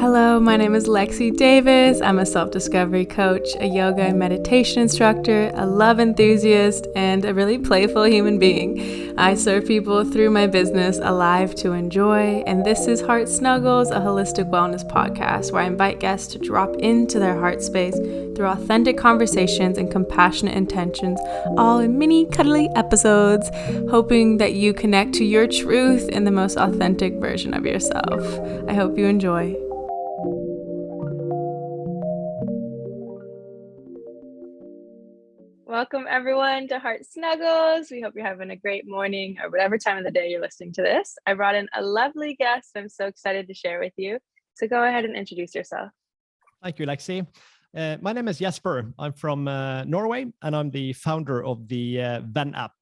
Hello, my name is Lexi Davis. I'm a self-discovery coach, a yoga and meditation instructor, a love enthusiast, and a really playful human being. I serve people through my business, Alive to Enjoy, and this is Heart Snuggles, a holistic wellness podcast where I invite guests to drop into their heart space through authentic conversations and compassionate intentions, all in mini cuddly episodes, hoping that you connect to your truth in the most authentic version of yourself. I hope you enjoy. Welcome everyone to Heart Snuggles. We hope you're having a great morning or whatever time of the day you're listening to this. I brought in a lovely guest I'm so excited to share with you. So go ahead and introduce yourself. Thank you, Lexi. My name is Jesper. I'm from Norway, and I'm the founder of the Venn app.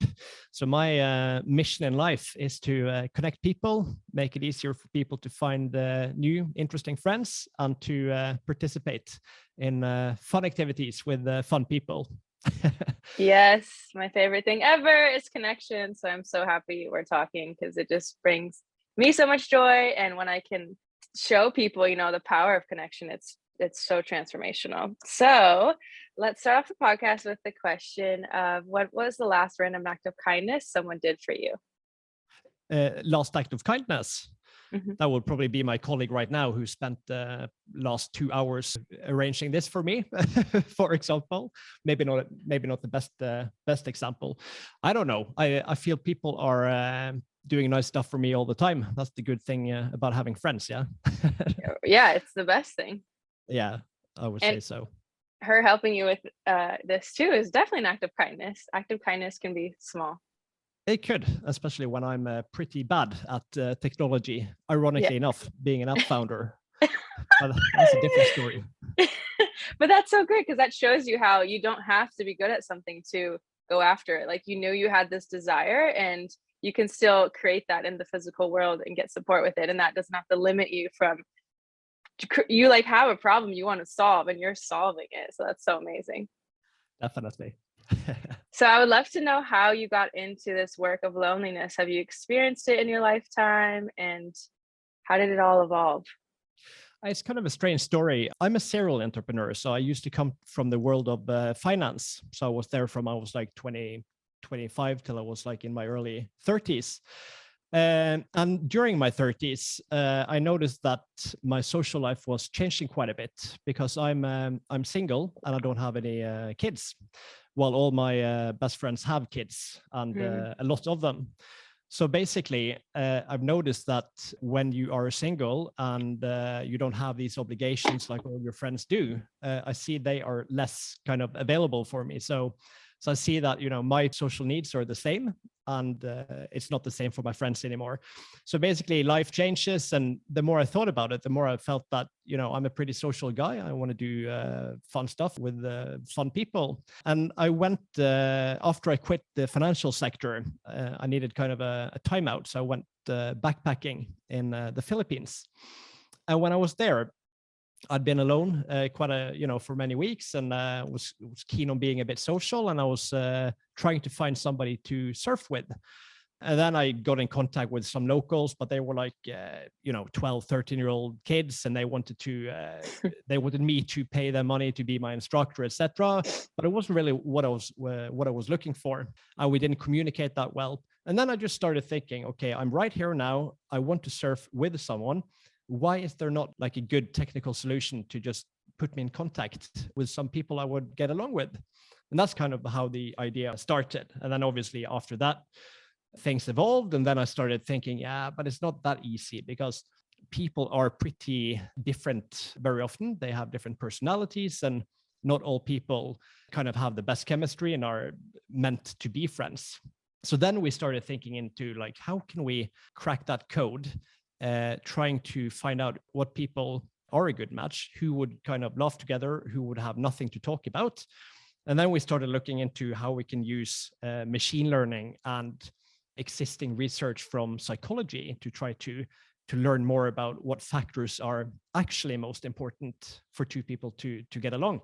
So my mission in life is to connect people, make it easier for people to find new, interesting friends, and to participate in fun activities with fun people. Yes, my favorite thing ever is connection. So I'm so happy we're talking because it just brings me so much joy. And when I can show people, the power of connection, it's so transformational. So let's start off the podcast with the question of what was the last random act of kindness someone did for you? Last act of kindness. Mm-hmm. That would probably be my colleague right now who spent the last 2 hours arranging this for me, for example. Maybe not the best example. I don't know. I feel people are doing nice stuff for me all the time. That's the good thing about having friends, yeah? Yeah, it's the best thing. Yeah, I would say so. Her helping you with this too is definitely an act of kindness. Act of kindness can be small. It could, especially when I'm pretty bad at technology, ironically enough, being an app founder. But that's a different story. But that's so great because that shows you how you don't have to be good at something to go after it. Like you knew you had this desire and you can still create that in the physical world and get support with it. And that doesn't have to limit you from, you like have a problem you want to solve and you're solving it. So that's so amazing. Definitely. So I would love to know how you got into this work of loneliness. Have you experienced it in your lifetime and how did it all evolve? It's kind of a strange story. I'm a serial entrepreneur. So I used to come from the world of finance. So I was there from I was like 25 till I was like in my early 30s. And during my 30s, I noticed that my social life was changing quite a bit because I'm single and I don't have any kids, while all my best friends have kids and a lot of them. So basically, I've noticed that when you are single and you don't have these obligations like all your friends do, I see they are less kind of available for me. So I see that, my social needs are the same and it's not the same for my friends anymore. So basically life changes. And the more I thought about it, the more I felt that, I'm a pretty social guy. I want to do fun stuff with fun people. And I went, after I quit the financial sector, I needed kind of a timeout. So I went backpacking in the Philippines. And when I was there, I'd been alone for many weeks and was keen on being a bit social, and I was trying to find somebody to surf with. And then I got in contact with some locals, but they were like 12, 13-year-old kids, and they wanted me to pay them money to be my instructor, etc. But it wasn't really what I was looking for, and we didn't communicate that well. And then I just started thinking, okay, I'm right here now. I want to surf with someone. Why is there not like a good technical solution to just put me in contact with some people I would get along with? And that's kind of how the idea started. And then obviously after that, things evolved. And then I started thinking, but it's not that easy because people are pretty different very often. They have different personalities and not all people kind of have the best chemistry and are meant to be friends. So then we started thinking into like, how can we crack that code? Trying to find out what people are a good match, who would kind of laugh together, who would have nothing to talk about. And then we started looking into how we can use machine learning and existing research from psychology to try to learn more about what factors are actually most important for two people to get along.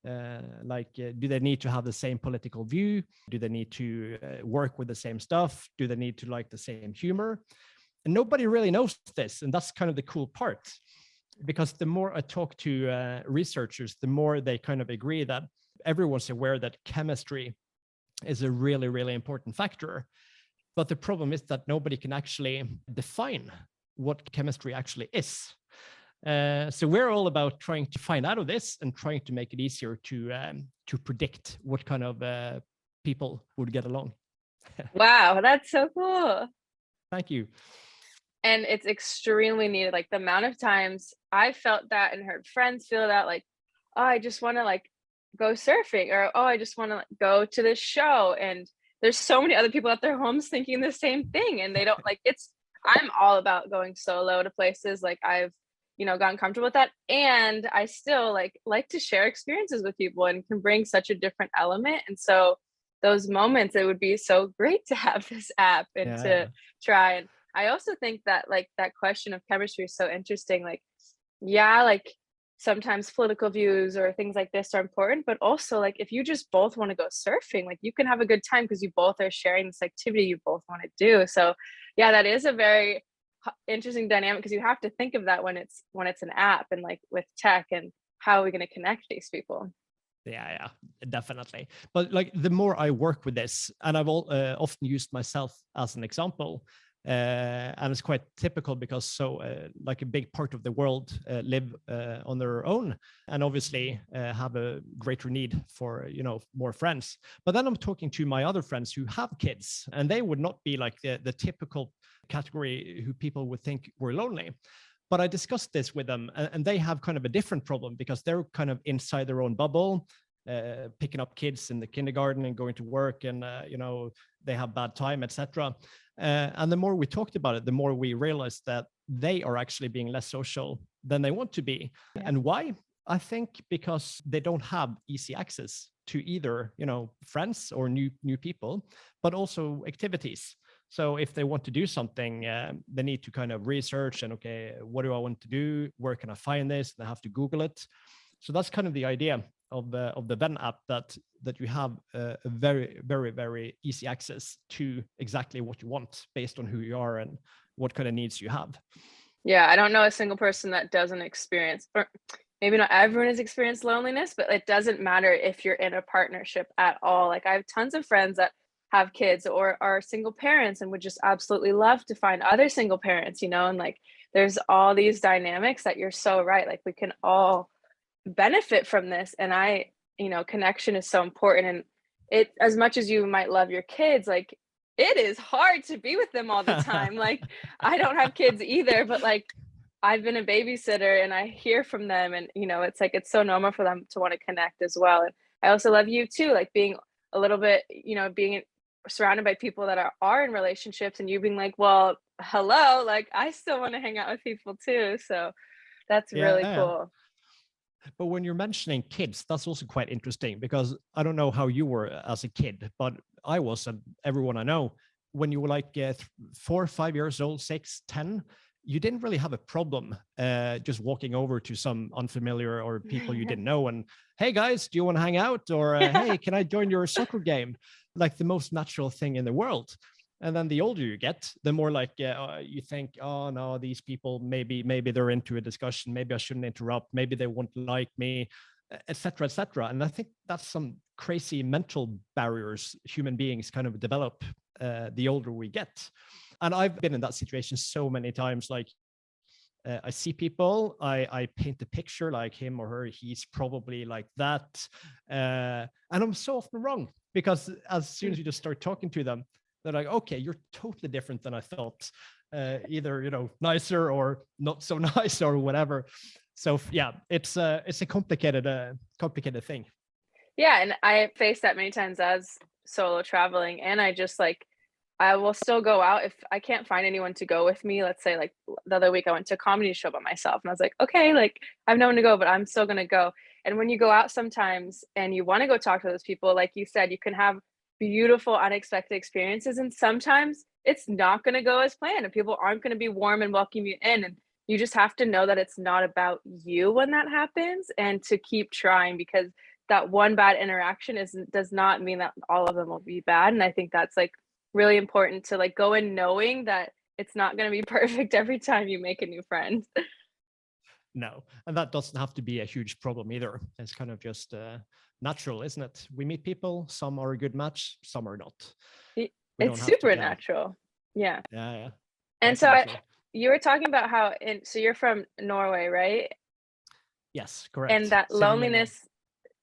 Do they need to have the same political view? Do they need to work with the same stuff? Do they need to like the same humor? And nobody really knows this. And that's kind of the cool part. because the more I talk to researchers, the more they kind of agree that everyone's aware that chemistry is a really, really important factor. But the problem is that nobody can actually define what chemistry actually is. So we're all about trying to find out of this and trying to make it easier to predict what kind of people would get along. Wow, that's so cool. Thank you. And it's extremely needed. Like the amount of times I felt that and heard friends feel that, like, oh, I just want to like go surfing, or oh, I just want to go to this show. And there's so many other people at their homes thinking the same thing. And they don't like I'm all about going solo to places. Like I've, gotten comfortable with that. And I still like to share experiences with people and can bring such a different element. And so those moments, it would be so great to have this app and to try. And I also think that like that question of chemistry is so interesting. Like, yeah, like sometimes political views or things like this are important, but also like if you just both want to go surfing, like you can have a good time because you both are sharing this activity you both want to do. So yeah, that is a very interesting dynamic, because you have to think of that when it's an app and like with tech, and how are we going to connect these people? Yeah, definitely. But like the more I work with this, and I've often used myself as an example, and it's quite typical because like a big part of the world live on their own, and obviously have a greater need for more friends. But then I'm talking to my other friends who have kids, and they would not be like the typical category who people would think were lonely. But I discussed this with them, and they have kind of a different problem because they're kind of inside their own bubble, picking up kids in the kindergarten and going to work, and they have bad time, etc. And the more we talked about it, the more we realized that they are actually being less social than they want to be. Yeah. And why? I think because they don't have easy access to either, friends or new people, but also activities. So if they want to do something, they need to kind of research and, okay, what do I want to do? Where can I find this? They have to Google it. So that's kind of the idea of the Venn app, that you have a very, very, very easy access to exactly what you want based on who you are and what kind of needs you have. Yeah, I don't know a single person that doesn't experience, or maybe not everyone has experienced loneliness, but it doesn't matter if you're in a partnership at all. Like I have tons of friends that have kids or are single parents and would just absolutely love to find other single parents, and like there's all these dynamics that you're so right. Like we can all benefit from this. And connection is so important. And it, as much as you might love your kids, like it is hard to be with them all the time. Like I don't have kids either, but like I've been a babysitter and I hear from them, and it's like it's so normal for them to want to connect as well. And I also love you too, like being a little bit, being surrounded by people that are in relationships, and you being like, well, hello, like I still want to hang out with people too. So that's really cool. But when you're mentioning kids, that's also quite interesting, because I don't know how you were as a kid, but I was, and everyone I know, when you were like 4 or 5 years old, 6, 10, you didn't really have a problem just walking over to some unfamiliar or people you didn't know and, hey guys, do you want to hang out? Or hey, can I join your soccer game? Like the most natural thing in the world. And then the older you get, the more like you think, oh no, these people, maybe they're into a discussion, maybe I shouldn't interrupt, maybe they won't like me, etc., etc. And I think that's some crazy mental barriers human beings kind of develop the older we get. And I've been in that situation so many times. Like I see people, I paint a picture like him or her, he's probably like that. And I'm so often wrong, because as soon as you just start talking to them, they're like, okay, you're totally different than I thought. Either, nicer or not so nice or whatever. So yeah, it's a complicated thing. Yeah. And I faced that many times as solo traveling. And I will still go out if I can't find anyone to go with me. Let's say like the other week I went to a comedy show by myself, and I was like, okay, like I have no one to go, but I'm still going to go. And when you go out sometimes and you want to go talk to those people, like you said, you can have beautiful, unexpected experiences. And sometimes it's not going to go as planned, and people aren't going to be warm and welcome you in. And you just have to know that it's not about you when that happens, and to keep trying, because that one bad interaction does not mean that all of them will be bad. And I think that's like really important to like go in knowing that it's not going to be perfect every time you make a new friend. No, and that doesn't have to be a huge problem either. It's kind of just natural, isn't it? We meet people, some are a good match, some are not. We It's don't have to, yeah, supernatural. Yeah. yeah, And so definitely. you were talking about how so you're from Norway, right? Yes, And correct. that Similar. loneliness,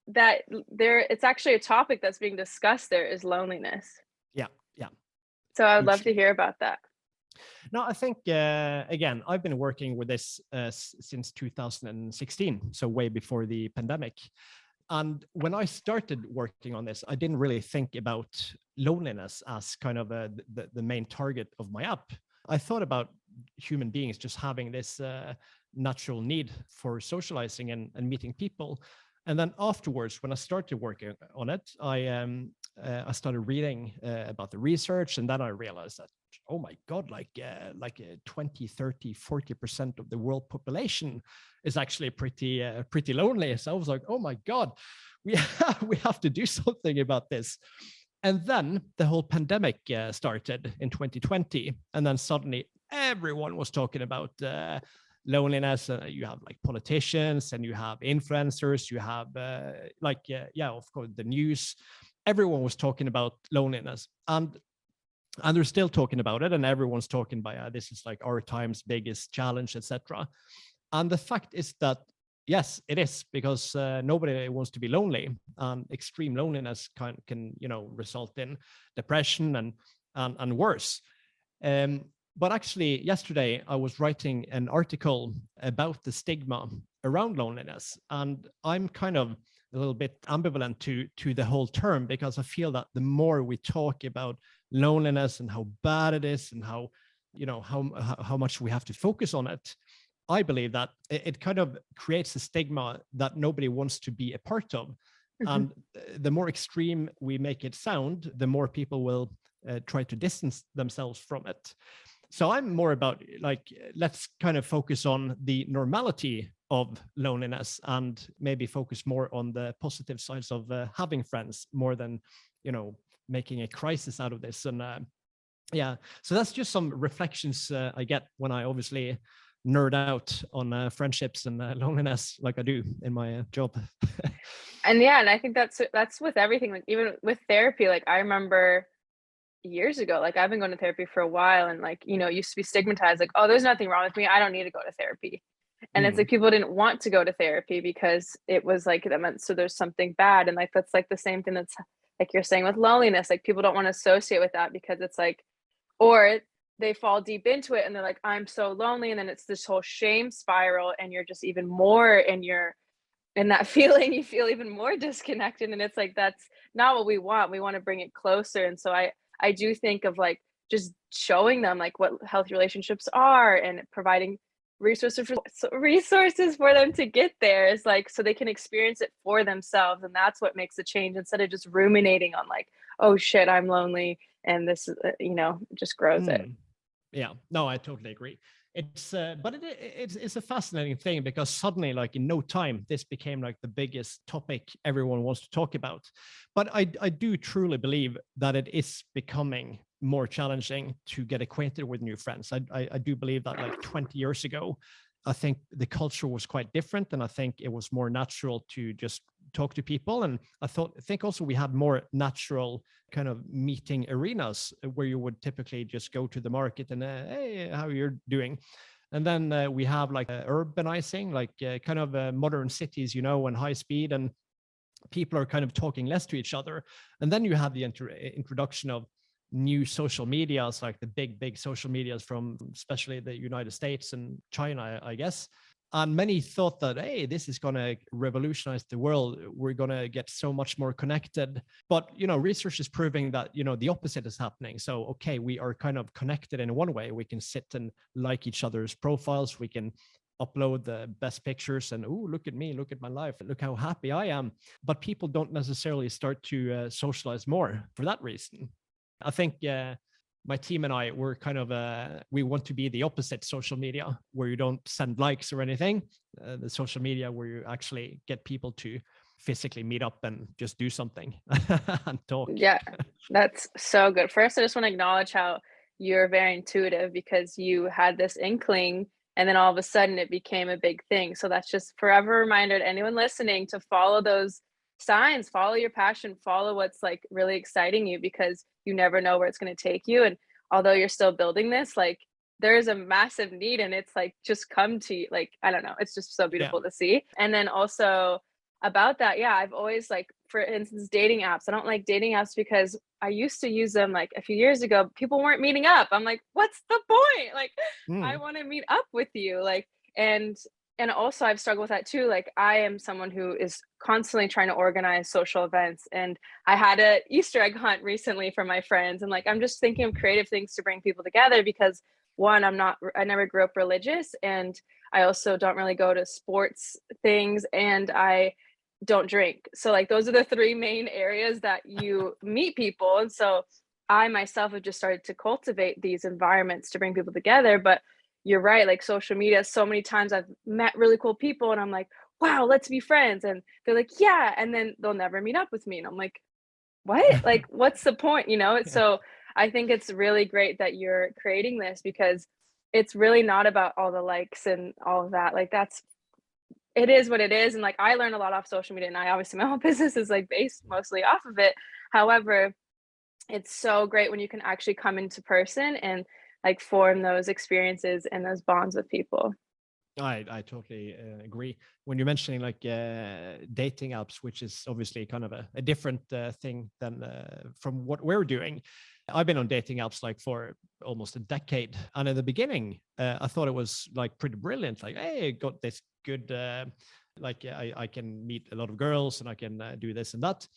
that there, it's actually a topic that's being discussed there, is loneliness. Yeah, yeah, So I would love to hugely. hear about that. No, I think, again, I've been working with this since 2016, so way before the pandemic. And when I started working on this, I didn't really think about loneliness as kind of the main target of my app. I thought about human beings just having this natural need for socializing and meeting people. And then afterwards, when I started working on it, I started reading about the research, and then I realized that, oh my God, like 20, 30, 40% of the world population is actually pretty lonely. So I was like, oh my God, we have to do something about this. And then the whole pandemic started in 2020, and then suddenly everyone was talking about loneliness. You have like politicians, and you have influencers, you have of course, the news. Everyone was talking about loneliness, and they're still talking about it, and everyone's talking about this is like our time's biggest challenge, etc. And the fact is that yes, it is, because nobody wants to be lonely, and extreme loneliness can result in depression and worse. But actually, yesterday I was writing an article about the stigma around loneliness, and I'm kind of a little bit ambivalent to the whole term, because I feel that the more we talk about loneliness and how bad it is, and how much we have to focus on it, I believe that it kind of creates a stigma that nobody wants to be a part of. Mm-hmm. And the more extreme we make it sound, the more people will try to distance themselves from it. So I'm more about like, let's kind of focus on the normality of loneliness, and maybe focus more on the positive sides of having friends, more than, making a crisis out of this. And so that's just some reflections I get when I obviously nerd out on friendships and loneliness, like I do in my job. And I think that's with everything, like even with therapy. Like I remember years ago, like I've been going to therapy for a while, and like, it used to be stigmatized, like, oh, there's nothing wrong with me, I don't need to go to therapy. And it's like people didn't want to go to therapy because it was like, that meant so there's something bad. And like that's like the same thing that's like you're saying with loneliness, like people don't want to associate with that, because it's like, or they fall deep into it and they're like, I'm so lonely, and then it's this whole shame spiral, and you're just even more in that feeling, you feel even more disconnected. And it's like, that's not what we want. We want to bring it closer. And so I do think of like just showing them like what healthy relationships are, and providing resources for them to get there, is like, so they can experience it for themselves. And that's what makes a change, instead of just ruminating on like, oh shit, I'm lonely, and this is just grows it. Yeah, no, I totally agree. It's but it's a fascinating thing, because suddenly, like in no time, this became like the biggest topic everyone wants to talk about. But I do truly believe that it is becoming more challenging to get acquainted with new friends. I do believe that like 20 years ago, I think the culture was quite different, and I think it was more natural to just talk to people. And I think also we had more natural kind of meeting arenas, where you would typically just go to the market and hey, how you're doing. And then we have like urbanizing, like kind of modern cities, and high speed, and people are kind of talking less to each other. And then you have the introduction of new social medias, like the big social medias from especially the United States and China, I guess. And many thought that, hey, this is going to revolutionize the world. We're going to get so much more connected. But, research is proving that, the opposite is happening. So, okay, we are kind of connected in one way. We can sit and like each other's profiles. We can upload the best pictures and, oh, look at me, look at my life, look how happy I am. But people don't necessarily start to socialize more for that reason. I think my team and I were kind of, we want to be the opposite social media, where you don't send likes or anything. The social media where you actually get people to physically meet up and just do something and talk. Yeah, that's so good. First, I just want to acknowledge how you're very intuitive, because you had this inkling And then all of a sudden it became a big thing. So that's just forever reminder to anyone listening to follow those signs, follow your passion, follow what's like really exciting you, because you never know where it's going to take you. And although you're still building this, like there is a massive need, and it's like just come to you. Like, I don't know, it's just so Yeah. beautiful to see. And then also about that, yeah, I've always like, for instance, dating apps. I don't like dating apps because I used to use them like a few years ago. People weren't meeting up. I'm like, what's the point? Like, I Mm. want to meet up with you. Like, and also I've struggled with that too. Like, I am someone who is constantly trying to organize social events. And I had a Easter egg hunt recently for my friends. And like, I'm just thinking of creative things to bring people together because one, I never grew up religious, and I also don't really go to sports things, and I don't drink. So like those are the three main areas that you meet people. And so I myself have just started to cultivate these environments to bring people together. But you're right, like social media, so many times I've met really cool people and I'm like, wow, let's be friends. And they're like, yeah. And then they'll never meet up with me. And I'm like, what? Like, what's the point? You know? Yeah. So I think it's really great that you're creating this, because it's really not about all the likes and all of that. Like, it is what it is. And like, I learn a lot off social media, and I obviously, my whole business is like based mostly off of it. However, it's so great when you can actually come into person and like form those experiences and those bonds with people. I totally agree. When you're mentioning like dating apps, which is obviously kind of a different thing than from what we're doing. I've been on dating apps like for almost a decade, and in the beginning, I thought it was like pretty brilliant. Like, hey, I got this good, like I can meet a lot of girls, and I can do this and that.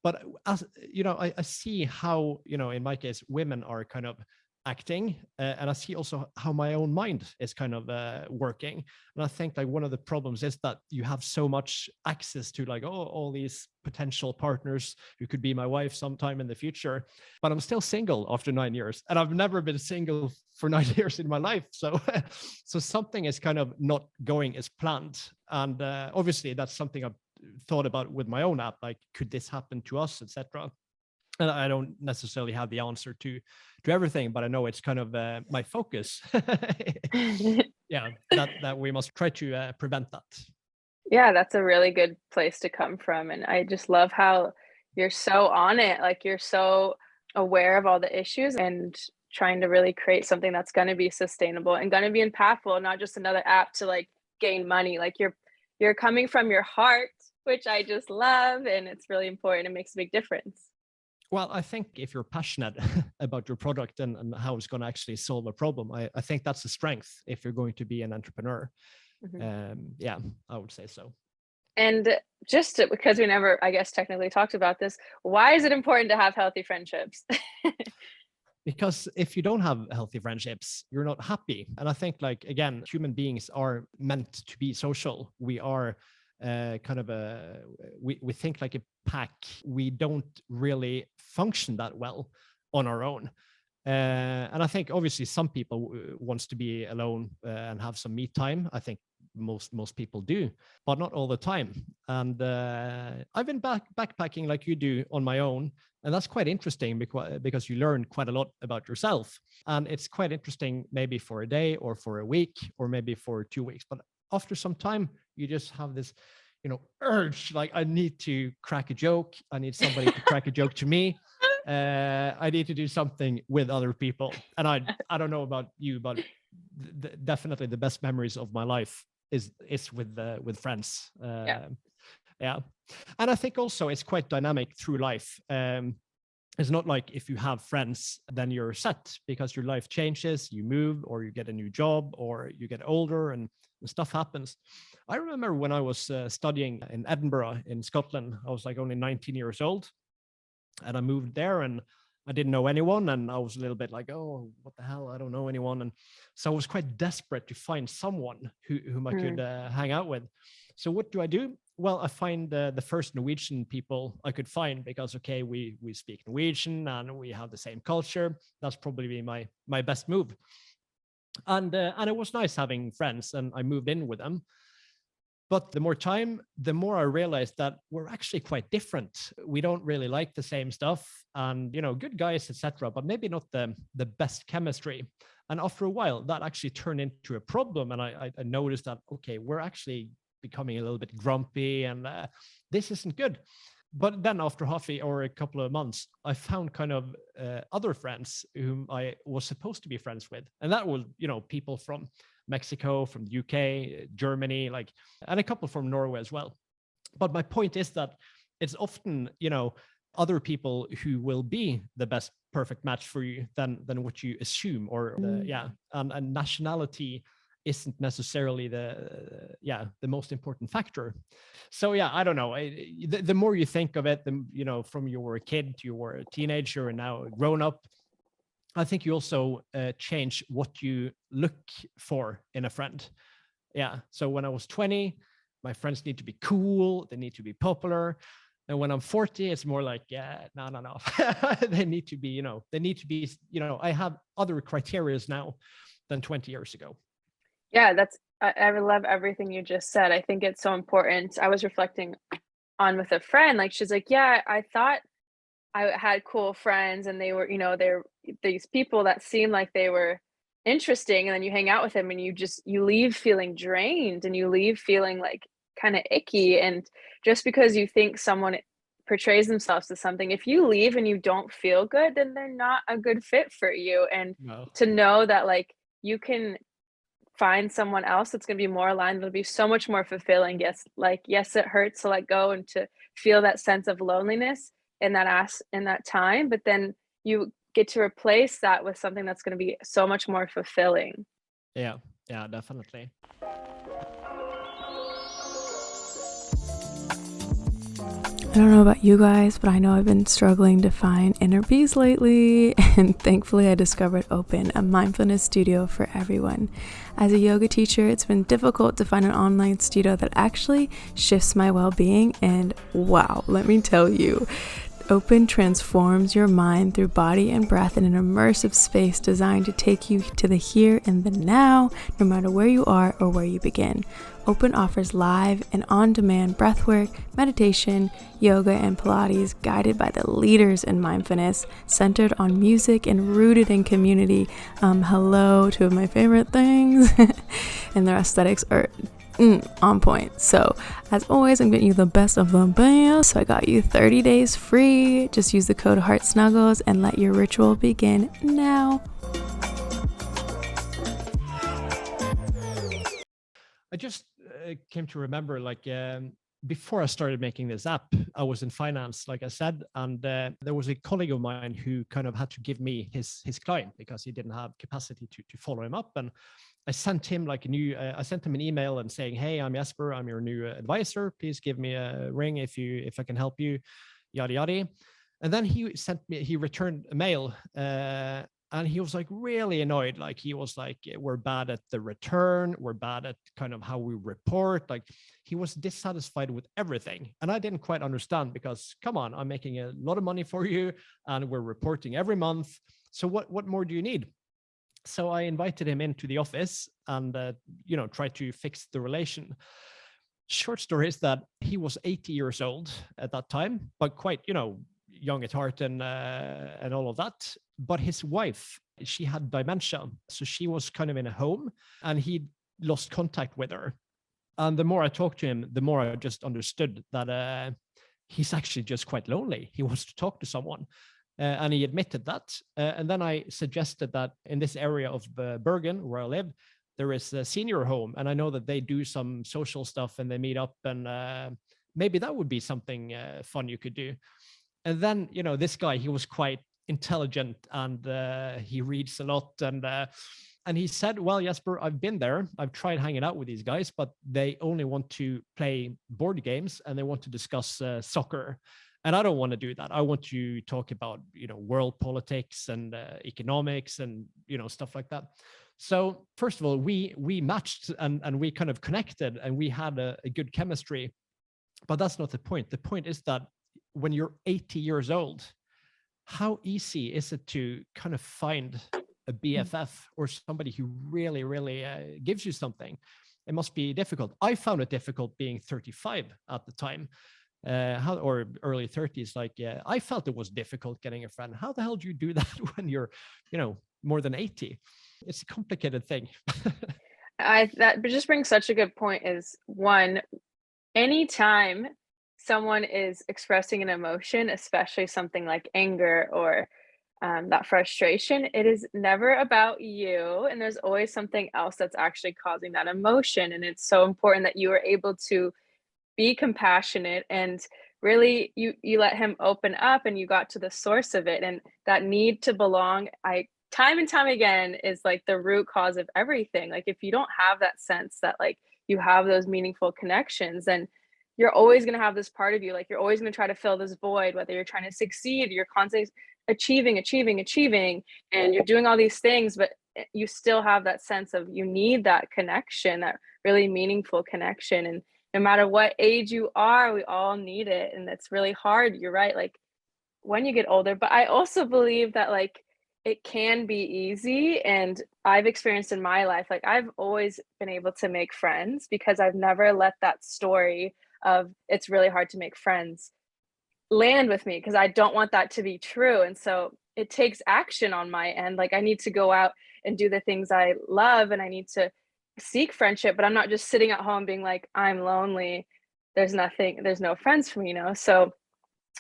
But as you know, I see how, you know, in my case, women are kind of acting, and I see also how my own mind is kind of working. And I think like one of the problems is that you have so much access to like, oh, all these potential partners who could be my wife sometime in the future, but I'm still single after 9 years, and I've never been single for 9 years in my life. So so something is kind of not going as planned. And obviously that's something I've thought about with my own app, like could this happen to us, etc. And I don't necessarily have the answer to everything, but I know it's kind of my focus. Yeah, that we must try to prevent that. Yeah, that's a really good place to come from. And I just love how you're so on it. Like, you're so aware of all the issues and trying to really create something that's going to be sustainable and going to be impactful, not just another app to like gain money. Like, you're coming from your heart, which I just love, and it's really important. It makes a big difference. Well, I think if you're passionate about your product and how it's going to actually solve a problem, I think that's a strength if you're going to be an entrepreneur. Mhm. Yeah, I would say so. And because we never, I guess, technically talked about this, why is it important to have healthy friendships? Because if you don't have healthy friendships, you're not happy. And I think, like, again, human beings are meant to be social. We are kind of we think like a pack. We don't really function that well on our own. And I think obviously some people wants to be alone and have some me time. I think most people do, but not all the time. And I've been backpacking like you do on my own, and that's quite interesting because you learn quite a lot about yourself. And it's quite interesting maybe for a day or for a week or maybe for 2 weeks. But after some time, you just have this, you know, urge, like, I need to crack a joke. I need somebody to crack a joke to me. I need to do something with other people. And I don't know about you, but definitely the best memories of my life is with friends. Yeah. Yeah. And I think also it's quite dynamic through life. It's not like if you have friends, then you're set, because your life changes, you move, or you get a new job, or you get older, and stuff happens. I remember when I was studying in Edinburgh in Scotland, I was like only 19 years old, and I moved there, and I didn't know anyone, and I was a little bit like, oh, what the hell, I don't know anyone. And so I was quite desperate to find someone whom I could hang out with. So what do? Well, I find the first Norwegian people I could find, because okay, we speak Norwegian and we have the same culture. That's probably my best move. And it was nice having friends, and I moved in with them. But the more time, the more I realized that we're actually quite different. We don't really like the same stuff, and good guys, etc. But maybe not the best chemistry. And after a while, that actually turned into a problem, and I noticed that okay, we're actually becoming a little bit grumpy, and this isn't good. But then after a couple of months, I found kind of other friends whom I was supposed to be friends with, and that was people from Mexico, from the UK, Germany, and a couple from Norway as well. But my point is that it's often, other people who will be the best perfect match for you than what you assume, or and nationality isn't necessarily the most important factor. So I don't know. The more you think of it, from you were a kid to you were a teenager and now grown up, I think you also change what you look for in a friend. Yeah. So when I was 20, my friends need to be cool. They need to be popular. And when I'm 40, it's more like, no. They need to be, I have other criteria now than 20 years ago. Yeah, I love everything you just said. I think it's so important. I was reflecting on with a friend, like she's like, yeah, I thought I had cool friends and they were, they're these people that seemed like they were interesting, and then you hang out with them and you leave feeling drained and you leave feeling like kind of icky. And just because you think someone portrays themselves as something, if you leave and you don't feel good, then they're not a good fit for you. And No. to know that like you can find someone else that's going to be more aligned, it'll be so much more fulfilling. Yes, it hurts to let go and to feel that sense of loneliness in that time, but then you get to replace that with something that's going to be so much more fulfilling. Yeah, definitely. I don't know about you guys, but I know I've been struggling to find inner peace lately, and thankfully I discovered Open, a mindfulness studio for everyone. As a yoga teacher, it's been difficult to find an online studio that actually shifts my well-being, and wow, let me tell you, Open transforms your mind through body and breath in an immersive space designed to take you to the here and the now, no matter where you are or where you begin. Open offers live and on-demand breathwork, meditation, yoga, and Pilates guided by the leaders in mindfulness, centered on music and rooted in community. Hello, two of my favorite things. And their aesthetics are on point. So as always, I'm getting you the best of the best. So I got you 30 days free. Just use the code HEARTSNUGGLES and let your ritual begin now. I just came to remember, before I started making this app, I was in finance, like I said, and there was a colleague of mine who kind of had to give me his client because he didn't have capacity to follow him up. And I sent him I sent him an email and saying, hey, I'm Jesper, I'm your new advisor. Please give me a ring if I can help you, yada, yada. And then he returned a mail, and he was really annoyed. He was like, we're bad at the return. We're bad at kind of how we report. He was dissatisfied with everything. And I didn't quite understand because, come on, I'm making a lot of money for you and we're reporting every month. So what more do you need? So I invited him into the office and, tried to fix the relation. Short story is that he was 80 years old at that time, but quite, young at heart and all of that. But his wife, she had dementia. So she was kind of in a home and he lost contact with her. And the more I talked to him, the more I just understood that he's actually just quite lonely. He wants to talk to someone. And he admitted that. And then I suggested that in this area of Bergen, where I live, there is a senior home. And I know that they do some social stuff and they meet up. And maybe that would be something fun you could do. And then, this guy, he was quite intelligent and he reads a lot. And he said, well, Jesper, I've been there. I've tried hanging out with these guys, but they only want to play board games and they want to discuss soccer. And I don't want to do that. I want to talk about, world politics and economics and, stuff like that. So first of all, we matched and we kind of connected and we had a good chemistry. But that's not the point. The point is that when you're 80 years old, how easy is it to kind of find a BFF or somebody who really, really gives you something? it must be difficult. I found it difficult being 35 at the time, or early 30s. Like, I felt it was difficult getting a friend. How the hell do you do that when you're, more than 80? It's a complicated thing. That just brings such a good point. Is one, anytime someone is expressing an emotion, especially something like anger or that frustration, it is never about you. And there's always something else that's actually causing that emotion. And it's so important that you are able to be compassionate and really you let him open up and you got to the source of it. And that need to belong, time and time again, is like the root cause of everything. Like, if you don't have that sense that like you have those meaningful connections, then you're always going to have this part of you, like you're always going to try to fill this void, whether you're trying to succeed, you're constantly achieving, and you're doing all these things, but you still have that sense of you need that connection, that really meaningful connection. And no matter what age you are, we all need it. And it's really hard, you're right, like when you get older. But I also believe that like it can be easy, and I've experienced in my life, like I've always been able to make friends because I've never let that story of it's really hard to make friends land with me, because I don't want that to be true. And so it takes action on my end. Like, I need to go out and do the things I love, and I need to seek friendship, but I'm not just sitting at home being like, I'm lonely, there's no friends for me, So,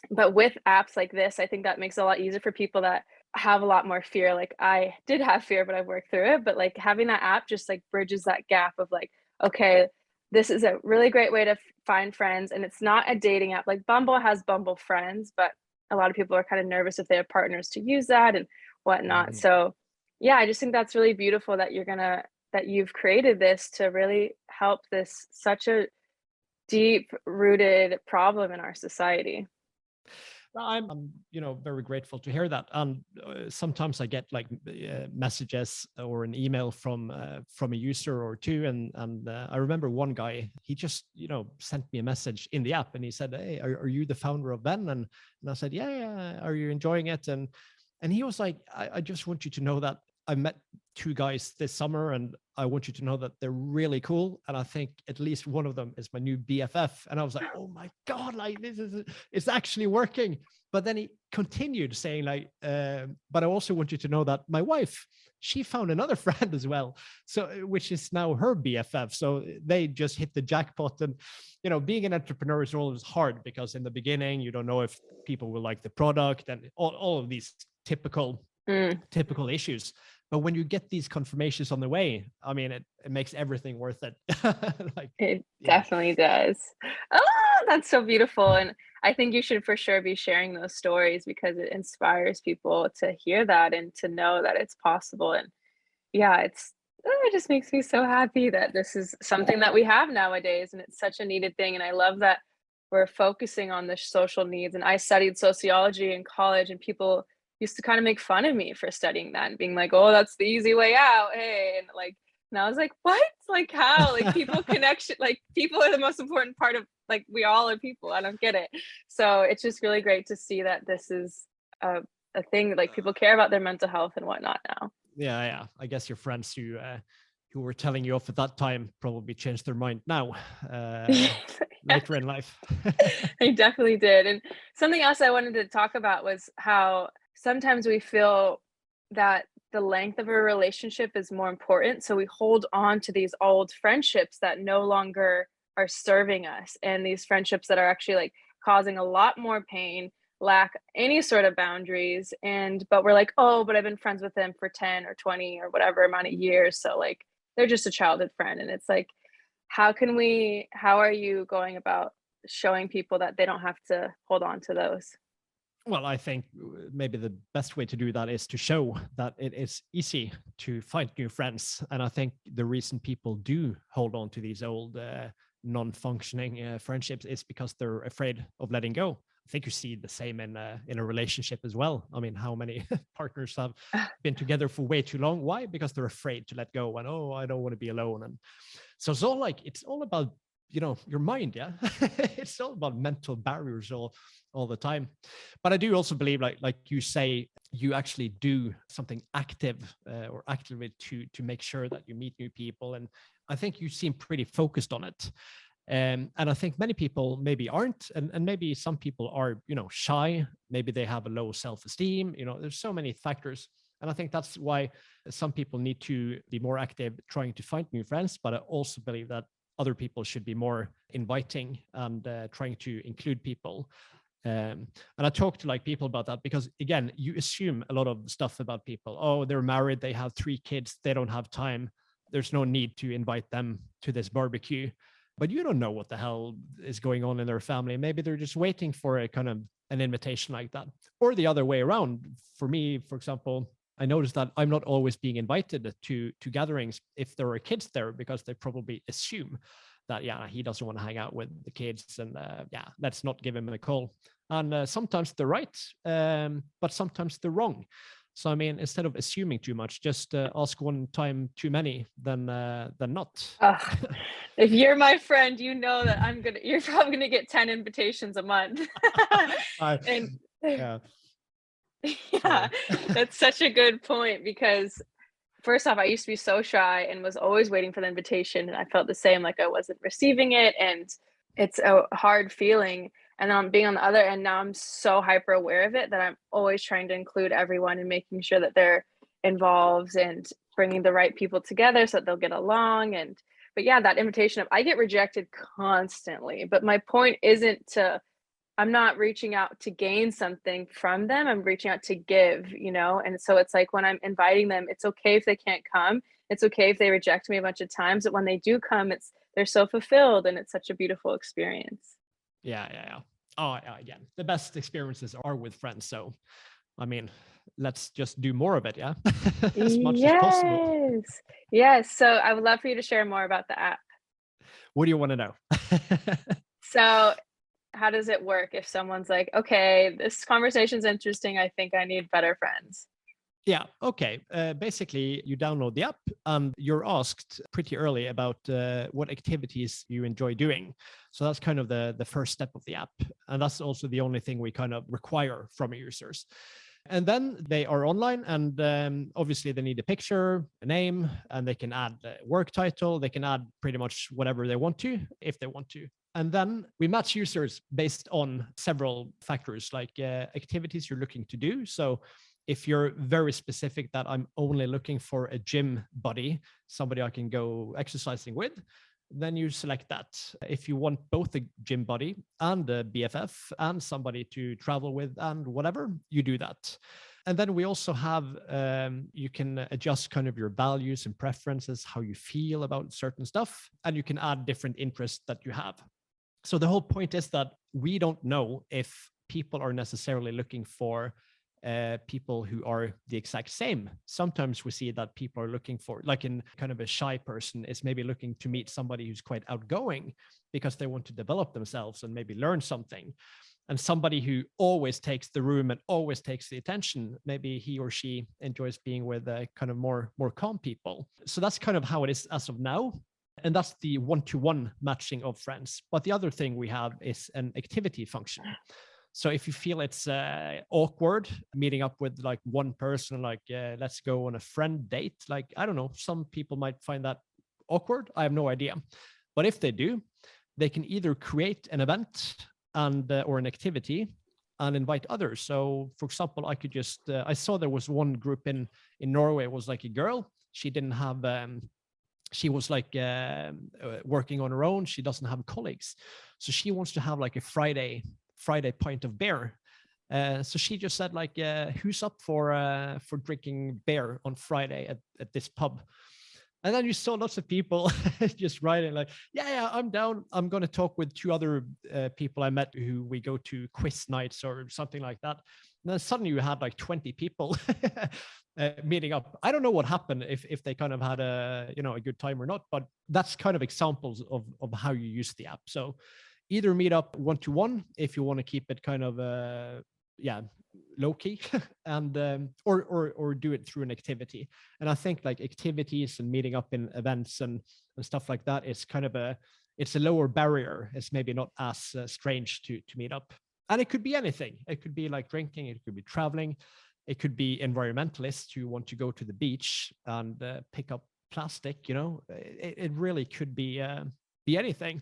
but with apps like this, I think that makes it a lot easier for people that have a lot more fear. Like, I did have fear, but I've worked through it. But like having that app just like bridges that gap of like, okay, this is a really great way to find friends. And it's not a dating app. Like, Bumble has Bumble Friends, but a lot of people are kind of nervous if they have partners to use that and whatnot. So yeah, I just think that's really beautiful that you've created this to really help this such a deep rooted problem in our society. I'm very grateful to hear that. And sometimes I get like messages or an email from a user or two, and I remember one guy, he just sent me a message in the app, and he said, "Hey, are you the founder of Venn?" And I said, "Yeah. Are you enjoying it?" And he was like, I just want you to know that I met two guys this summer, and I want you to know that they're really cool. And I think at least one of them is my new BFF. And I was like, oh my God, like it's actually working. But then he continued saying like, but I also want you to know that my wife, she found another friend as well. So, which is now her BFF. So they just hit the jackpot. And, being an entrepreneur is always hard, because in the beginning, you don't know if people will like the product and all of these typical issues. But when you get these confirmations on the way, I mean, it makes everything worth it. It definitely does. Oh, that's so beautiful. And I think you should for sure be sharing those stories, because it inspires people to hear that and to know that it's possible. And yeah, it just makes me so happy that this is something that we have nowadays, and it's such a needed thing. And I love that we're focusing on the social needs. And I studied sociology in college, and people used to kind of make fun of me for studying that and being like, oh, that's the easy way out. Hey, and I was like, what? Like, how? Like, people connection, like people are the most important part of, like, we all are people. I don't get it. So it's just really great to see that this is a thing that like people care about their mental health and whatnot now. Yeah. I guess your friends who were telling you off at that time probably changed their mind now, later in life. They definitely did. And something else I wanted to talk about was how sometimes we feel that the length of a relationship is more important. So we hold on to these old friendships that no longer are serving us, and these friendships that are actually like causing a lot more pain, lack any sort of boundaries. But we're like, oh, but I've been friends with them for 10 or 20 or whatever amount of years. So like, they're just a childhood friend. And it's like, how are you going about showing people that they don't have to hold on to those? Well, I think maybe the best way to do that is to show that it is easy to find new friends. And I think the reason people do hold on to these old non-functioning friendships is because they're afraid of letting go. I think you see the same in a relationship as well. I mean, how many partners have been together for way too long? Why? Because they're afraid to let go, and oh, I don't want to be alone. And so it's all about your mind. Yeah. It's all about mental barriers all the time. But I do also believe, like you say, you actually do something active or actively to make sure that you meet new people. And I think you seem pretty focused on it. And I think many people maybe aren't, and maybe some people are, shy. Maybe they have a low self-esteem. There's so many factors. And I think that's why some people need to be more active trying to find new friends. But I also believe that other people should be more inviting and trying to include people. And I talk to like people about that, because again, you assume a lot of stuff about people. Oh, they're married, they have 3 kids, they don't have time. There's no need to invite them to this barbecue. But you don't know what the hell is going on in their family. Maybe they're just waiting for a kind of an invitation like that. Or the other way around. For me, for example, I noticed that I'm not always being invited to gatherings if there are kids there, because they probably assume that, yeah, he doesn't want to hang out with the kids, and let's not give him a call. And sometimes they're right, but sometimes they're wrong. So I mean, instead of assuming too much, just ask one time too many than not. If you're my friend, you know that you're probably gonna get 10 invitations a month. And Yeah. yeah, that's such a good point, because first off, I used to be so shy and was always waiting for the invitation, and I felt the same, like I wasn't receiving it, and it's a hard feeling. And then I'm being on the other end now, I'm so hyper aware of it that I'm always trying to include everyone and making sure that they're involved and bringing the right people together so that they'll get along. But yeah, that invitation I get rejected constantly. But my point isn't I'm not reaching out to gain something from them. I'm reaching out to give, And so it's like when I'm inviting them, it's okay if they can't come. It's okay if they reject me a bunch of times, but when they do come, they're so fulfilled, and it's such a beautiful experience. Yeah. Oh, again, the best experiences are with friends. So, I mean, let's just do more of it, yeah? As much as possible. Yes. So I would love for you to share more about the app. What do you want to know? So how does it work if someone's like, okay, this conversation's interesting, I think I need better friends? Yeah, okay. Basically, you download the app and you're asked pretty early about what activities you enjoy doing. So that's kind of the first step of the app. And that's also the only thing we kind of require from users. And then they are online, and obviously they need a picture, a name, and they can add a work title. They can add pretty much whatever they want to, if they want to. And then we match users based on several factors, like activities you're looking to do. So if you're very specific that I'm only looking for a gym buddy, somebody I can go exercising with, then you select that. If you want both a gym buddy and a BFF and somebody to travel with and whatever, you do that. And then we also have, you can adjust kind of your values and preferences, how you feel about certain stuff, and you can add different interests that you have. So the whole point is that we don't know if people are necessarily looking for people who are the exact same. Sometimes we see that people are looking for, like in kind of a shy person is maybe looking to meet somebody who's quite outgoing because they want to develop themselves and maybe learn something. And somebody who always takes the room and always takes the attention, maybe he or she enjoys being with kind of more calm people. So that's kind of how it is as of now. And that's the one-to-one matching of friends. But the other thing we have is an activity function. So if you feel it's awkward meeting up with like one person, like let's go on a friend date, like, I don't know, some people might find that awkward. I have no idea. But if they do, they can either create an event and or an activity and invite others. So for example, I could just, I saw there was one group in Norway. It was like a girl. She didn't have, she was like working on her own. She doesn't have colleagues. So she wants to have like a Friday pint of beer. So she just said like, who's up for drinking beer on Friday at this pub? And then you saw lots of people just writing like, yeah, I'm down. I'm going to talk with 2 other people I met who we go to quiz nights or something like that. And then suddenly you had like 20 people meeting up. I don't know what happened, if they kind of had a good time or not, but that's kind of examples of how you use the app. So either meet up one-to-one if you want to keep it kind of low key, and or do it through an activity. And I think like activities and meeting up in events and stuff like that is kind of it's a lower barrier. It's maybe not as strange to meet up. And it could be anything. It could be like drinking, it could be traveling, it could be environmentalists who want to go to the beach and pick up plastic, it really could be anything.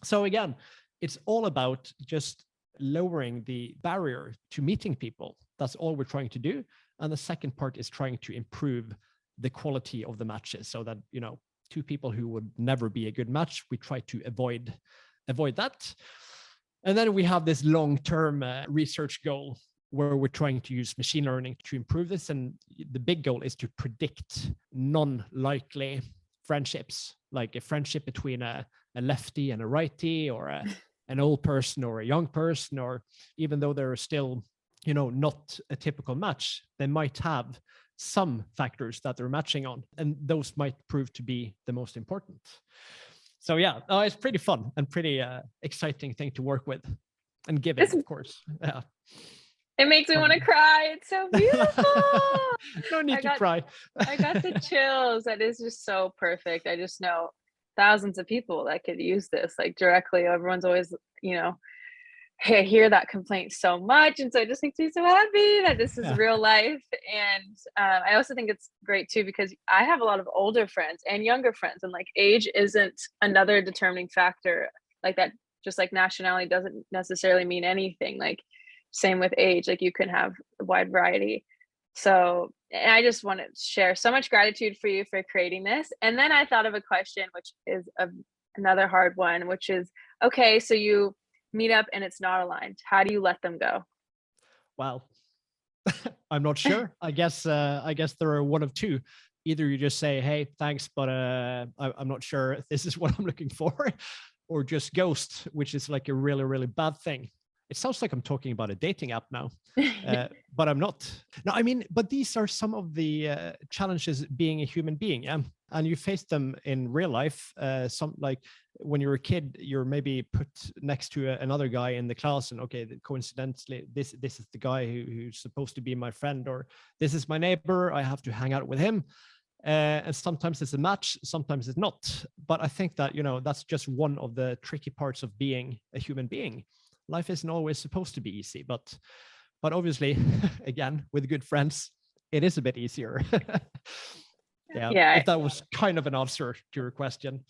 So again, it's all about just lowering the barrier to meeting people. That's all we're trying to do. And the second part is trying to improve the quality of the matches so that, two people who would never be a good match, we try to avoid that. And then we have this long-term research goal where we're trying to use machine learning to improve this. And the big goal is to predict non-likely friendships, like a friendship between a lefty and a righty, or an old person or a young person, or even though they're still, not a typical match, they might have some factors that they're matching on, and those might prove to be the most important. So yeah, it's pretty fun and pretty exciting thing to work with, and giving, of course. Yeah. It makes me want to cry. It's so beautiful. No need to cry. I got the chills. That is just so perfect. I just know thousands of people that could use this, like, directly. Everyone's always, I hear that complaint so much. And so it just makes me so happy that this is real life. And I also think it's great too, because I have a lot of older friends and younger friends, and like age isn't another determining factor like that. Just like nationality doesn't necessarily mean anything. Like, same with age, like you can have a wide variety. So, and I just want to share so much gratitude for you for creating this. And then I thought of a question, which is another hard one, which is, okay, so you meet up and it's not aligned. How do you let them go? Well, I'm not sure. I guess there are one of two. Either you just say, hey, thanks, but I'm not sure if this is what I'm looking for, or just ghost, which is like a really, really bad thing. It sounds like I'm talking about a dating app now, but I'm not. No, I mean, but these are some of the challenges being a human being, yeah? And you face them in real life. Some, like when you're a kid, you're maybe put next to another guy in the class, and okay, coincidentally, this is the guy who's supposed to be my friend, or this is my neighbor, I have to hang out with him. And sometimes it's a match, sometimes it's not. But I think that, that's just one of the tricky parts of being a human being. Life isn't always supposed to be easy, but obviously, again, with good friends, it is a bit easier. Yeah. If that was kind of an answer to your question.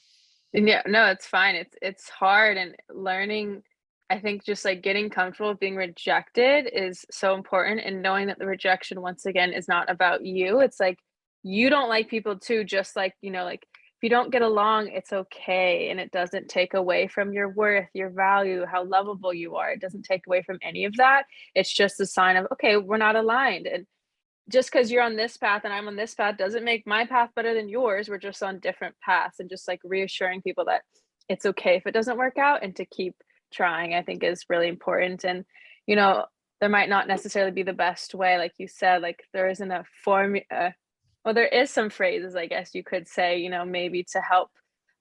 Yeah, no, it's fine. It's hard, and learning, I think, just like getting comfortable with being rejected is so important, and knowing that the rejection, once again, is not about you. It's like, you don't like people too, just like, like, if you don't get along, it's okay. And it doesn't take away from your worth, your value, how lovable you are. It doesn't take away from any of that. It's just a sign of, okay, we're not aligned. And just because you're on this path and I'm on this path doesn't make my path better than yours. We're just on different paths. And just like reassuring people that it's okay if it doesn't work out, and to keep trying, I think, is really important. And, there might not necessarily be the best way, like you said, like there isn't a formula. Well, there is some phrases, I guess you could say, maybe to help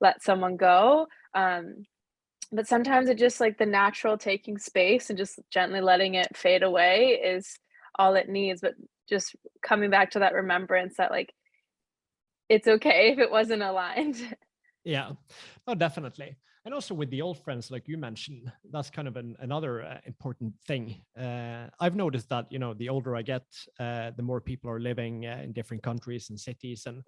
let someone go. But sometimes it just, like, the natural taking space and just gently letting it fade away is all it needs. But just coming back to that remembrance that, like, it's okay if it wasn't aligned. Yeah, no, definitely. And also with the old friends, like you mentioned, that's kind of another important thing. I've noticed that, the older I get, the more people are living in different countries and cities, and,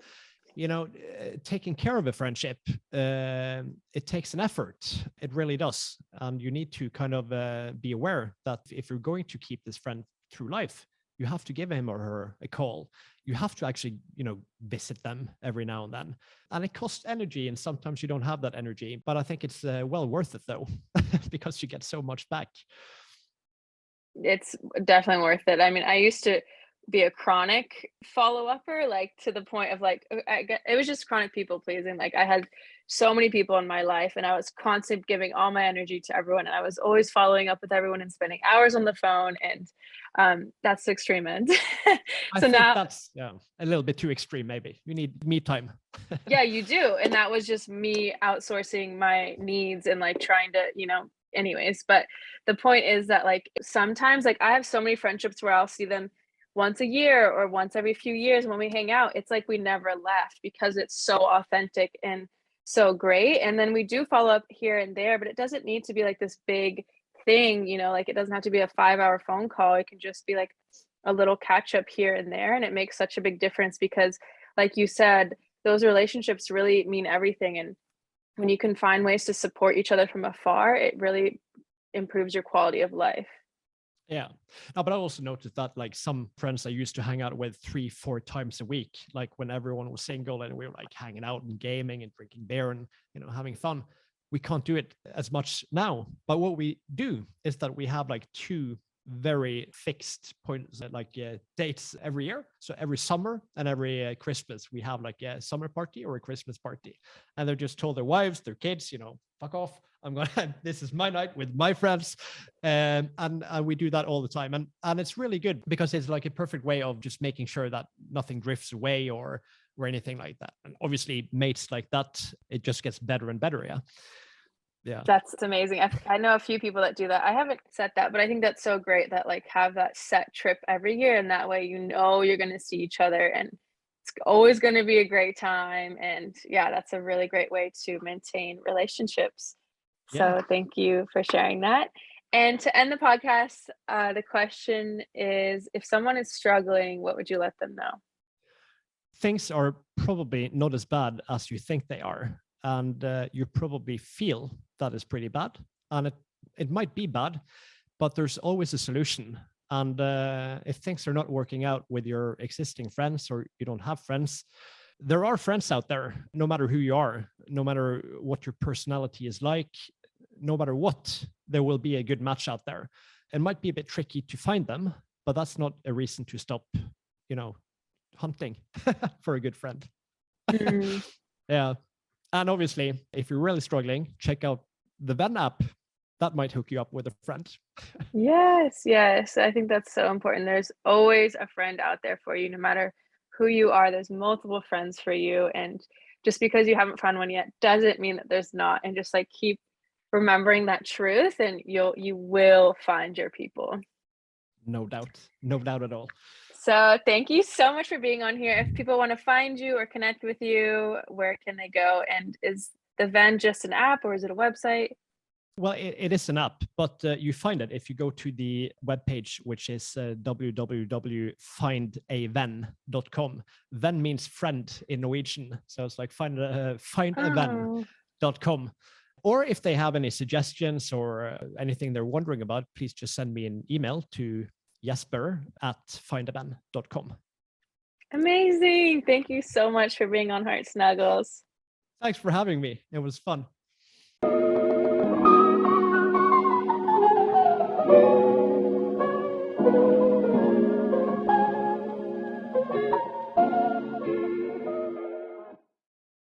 taking care of a friendship, it takes an effort. It really does. And you need to kind of be aware that if you're going to keep this friend through life, you have to give him or her a call. You have to actually, visit them every now and then. And it costs energy, and sometimes you don't have that energy. But I think it's well worth it, though, because you get so much back. It's definitely worth it. I mean, I used to be a chronic follow-upper, like to the point of like, it was just chronic people pleasing. Like, I had so many people in my life, and I was constantly giving all my energy to everyone, and I was always following up with everyone and spending hours on the phone, and that's the extreme end. I think that's a little bit too extreme. Maybe you need me time. Yeah, you do. And that was just me outsourcing my needs and like trying to, anyways. But the point is that, like, sometimes, like, I have so many friendships where I'll see them once a year or once every few years. When we hang out, it's like we never left, because it's so authentic and so great. And then we do follow up here and there, but it doesn't need to be like this big thing, you know, like it doesn't have to be a 5-hour phone call. It can just be like a little catch up here and there. And it makes such a big difference because, like you said, those relationships really mean everything. And when you can find ways to support each other from afar, it really improves your quality of life. Yeah. No, but I also noticed that like some friends I used to hang out with 3-4 times a week, like when everyone was single and we were like hanging out and gaming and drinking beer and, you know, having fun. We can't do it as much now. But what we do is that we have like 2 very fixed points, like dates every year. So every summer and every Christmas, we have like a summer party or a Christmas party. And they're just told their wives, their kids, you know, fuck off. This is my night with my friends. And we do that all the time. And it's really good because it's like a perfect way of just making sure that nothing drifts away or anything like that. And obviously mates like that, it just gets better and better. Yeah. Yeah. That's amazing. I know a few people that do that. I haven't set that, but I think that's so great that like have that set trip every year. And that way, you know, you're going to see each other and it's always going to be a great time. And yeah, that's a really great way to maintain relationships. Yeah. So thank you for sharing that. And to end the podcast, the question is, if someone is struggling, what would you let them know? Things are probably not as bad as you think they are. And you probably feel that is pretty bad. And it might be bad, but there's always a solution. And if things are not working out with your existing friends or you don't have friends, there are friends out there, no matter who you are, no matter what your personality is like, no matter what, there will be a good match out there. It might be a bit tricky to find them, but that's not a reason to stop, you know, hunting for a good friend. Mm. Yeah. And obviously, if you're really struggling, check out the Venn app. That might hook you up with a friend. Yes, yes. I think that's so important. There's always a friend out there for you, no matter who you are. There's multiple friends for you. And just because you haven't found one yet doesn't mean that there's not. And just like keep remembering that truth and you will find your people. No doubt. No doubt at all. So thank you so much for being on here. If people want to find you or connect with you, where can they go? And is the Venn just an app or is it a website? Well, it is an app, but you find it if you go to the webpage, which is www.findavenn.com. Venn means friend in Norwegian. So it's like findavenn.com. Or if they have any suggestions or anything they're wondering about, please just send me an email to Jesper@findavenn.com. Amazing. Thank you so much for being on Heart Snuggles. Thanks for having me. It was fun.